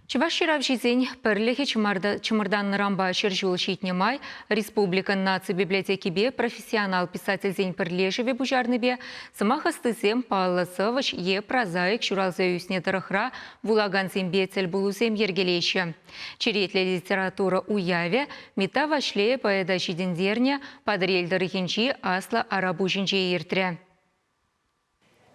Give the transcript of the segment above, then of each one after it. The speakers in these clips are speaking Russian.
Чуваш ширавшизень перлехи чумардан рамба шержул щитне май Республика нации библиотеки бе профессионал писатель зень перлежеве бужарны бе самахастызем палласывыш е прозаик шуралзаюсне тарахра вулаган зембе цель булузем ергелеща. Черетле литература уяве мета вашле поэда щидендерня подрельдары хинчи асла арабужинче иртре.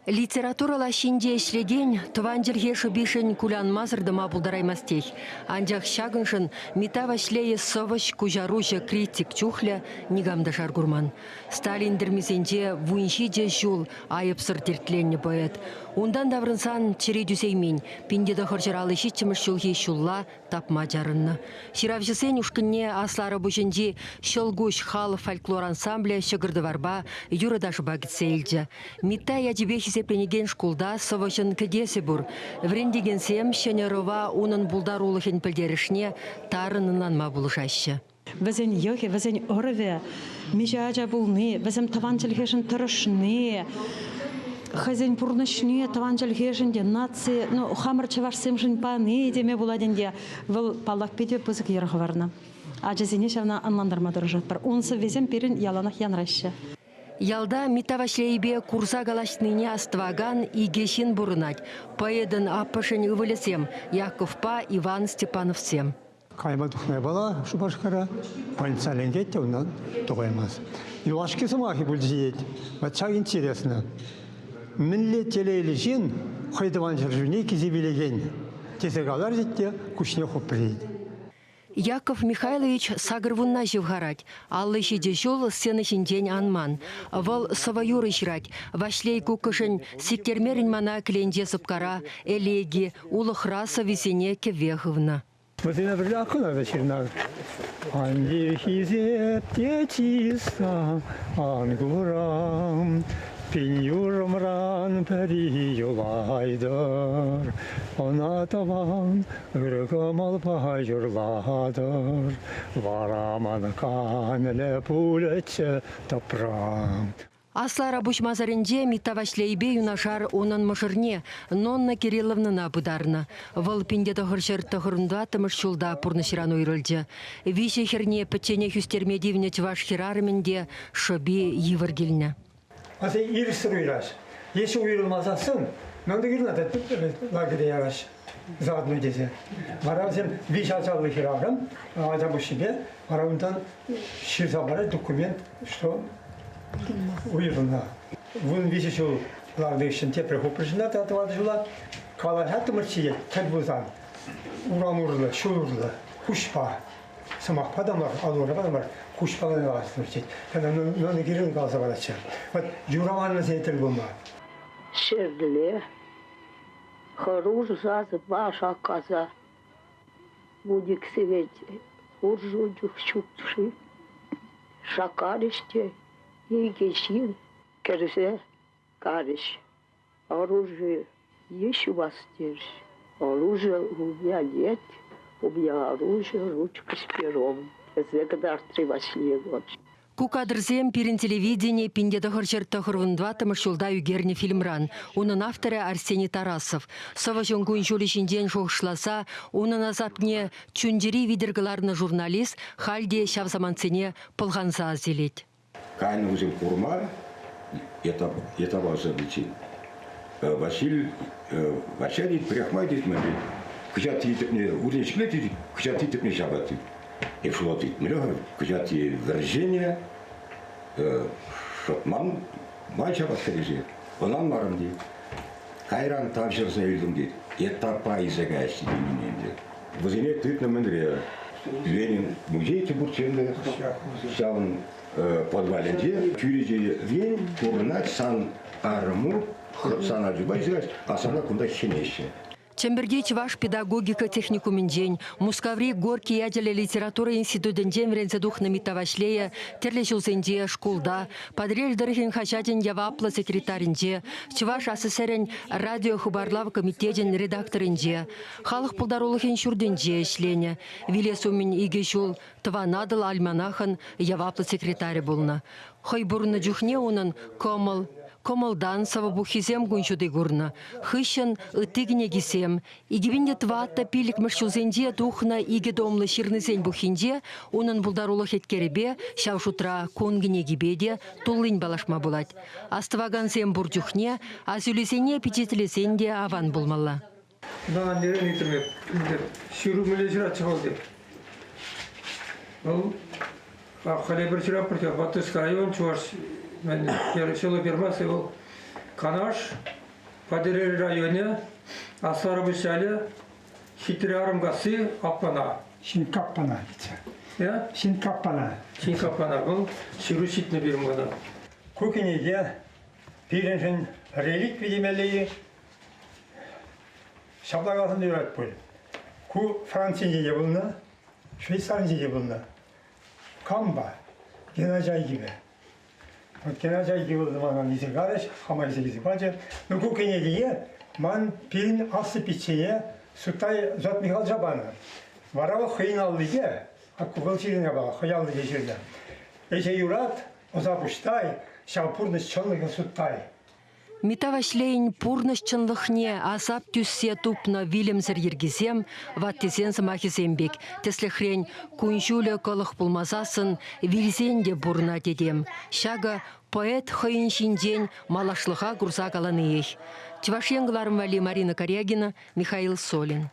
Литература лащинде ишлеген, туванжерге шыбишен кулян мазырдыма булдараймастей. Анжақ шагыншын метава шлее совыш кужаружа критик чухля нигамда шаргурман. Сталин дермизенде вуиншиде жул айыпсыр дертленне поэт. Ундан даврынсан чередюсеймень, пиндеда хоржаралы шитчіміш шулхи шулла тапма жарынны. Ширавжысен ушкынне аслары бұжынде шылгуш хал фольклор ансамбля шығырды варба юрыдаш багытсейлді. Митта ядебехи сепленеген шкулда совышын кедесі бұр. Врендеген сем шенерова унын булдарулыхен пілдерішне тарынынан ма бұлышашы. Візен йохи, візен орыве, межажа бұлны, візем таванчылхешін тұрышны, хазен пурнышне таванчылхешінде нации, хамырчы вашсемшін паны деме буладенде, віл паллақ педе пызық ерғы варна. Ажызіне шавна анландарма тұрыжат бар. Онсы везем перін яланақ янрашы. Ялда митавашлейбе курса галашныне астваган игешин бурынать. Поедын аппашын ывылесем, Яковпа Иван Степановсем. Кайма тухмай бала, шубашкара, пальцаленгеть, он тугаймаз. И лашки самахи бульзиет. Вот так интересно. Минле телеэлижин, хайдаван жиржуне кизибилеген. Тесегалар житте, кушне хопрейд. Яков Михайлович сагырвунна живгарать, аллы шиде жол сенышінден анман. Вал саваюры жрать, вашлей кукышын сиктермерін мана кленде сыпкара, элеги, улыхраса весене кевеховна. Вот и например, акуна вечерна. Андихизет течиса, ангурам, пинюрмран периюлайдар, онатаван ыргамал пажурладар, вараман камеле пулече топрам. Аслара бушмазаренде митавашлейбе юнашар онан мышырне, Нонна Кирилловна бударна. Вал пиндета хыршыр тахырында тымышшулда пурныширан уйрылды. Више херне печене хюстерме дивнет ваш херарменде шоби йывыргилне. А ты ирсыр уйраш. Если уйрылмасасын, надо гирнада лагере яраш. Заодно десе. Маравсен вишачалый херарым, ажабушибе, маравунтан ширсабара документ, что уйрылна. Вон вишачал лагдешин те прихопрышна татваджула, калахат мырчие, тадбузан. Урамурла, шурла, хушпа. Самах падамар, алора падамар, хушпаға асынырчет. Наны кирин қалса барача. Вот жураманны сетел болма. Шерле, харуж жазы баша каза, будик севете, уржуджух чупши, шакариште, егешин, керзе, кариш, оружие, еще вас держи, оружие у меня нет. У меня оружие, ручка с пером. Когда 3 года. Кукадрзем пирин телевидение пиндеда хорчер тахырвындва тымышулда югерне фильмран. Унын авторы Арсений Тарасов. Саважон гунжулишинден шоқшласа, унын азапне чундери видергаларны журналист халде шавзаманцене пылғанса азелет. Кайны узел курма, это важно лечить. Василий пряхмайдит мэри. Кучат титепне уречклетит, кучат титепне шабаты. И флотит млёга, кучат вержение, шотман, мальча подходит. Онан марамди. Кайран также заявил, это пайзагайся именем. Возине тыт на мендре. Ленин музей Тибурченде, сяун подваленде, кюриде вен, курнать сан арму, сан аджубайзирать, а сана кунда хенеще. Чемберге Чуваш педагогика техникумын день, Мускаври Горки ядели литература институтын день врензедух на митавашлея, терлешулсенде, шкулда, подрельдерхен хачатен явапла секретаринде, Чуваш СССРен радио хубарлав комитетен редакторинде, халық пулдарулыхен шурденде ишлене, вилесумин игешул, тванадыл альманахан явапла секретарь болна. Хой бурны джухне унын комыл, комалдан сава бухизем гунчуды гурна. Хыщен ытыгне кисем. Игивинде тватта пилик мышчулзенде тухна иге домлы ширнызен бухинде, унын булдарулы хеткеребе, шавшутра конгине гибеде туллын балашма булать. Астваган зем бурдюхне, азюлезене аппетитлезенде аван булмалла. Bundan nereye getirmek? Sürümüyle şıra çıkıldı. O, hale bir şıra pırtı, Batış Karayon çuvar, ben yarışılı girmezse o, Kanaş, Padiri rayonu, Asar Büşali, Şitirarım Gası, Apana. Şimdi kapana gitse. Ya, Şimdi kapana. Çin Kapana, bu sürü şitni bir bana. Kukinege birinci relik bilimeliği şablakasını öğret. Ku Fransızca yapılına, Şveysarca yapılına. Kamba, genacay gibi. Genacay gibi o zaman ise kardeş, ama ise gizli. Bence kukinege man birin aslı biçeye Sutay Zat Mikhal Jabana. Varava xeyin aldıge, akku kılçırına bak, hayallı geçirdi. Eşe yurat, o zapuştay, şapurnış çanlığı Sutay. Митавашлейн пурныш чынлыхне азап түссе тупна вилемзер ергизем, ваттезен замахизембек. Теслехрень кунжуле кылых булмазасын вилзенде бурна дедем. Шага поэт хыйын шинден малашлыға гурза каланыйых. Чувашенгларым вали Марина Корягина, Михаил Солин.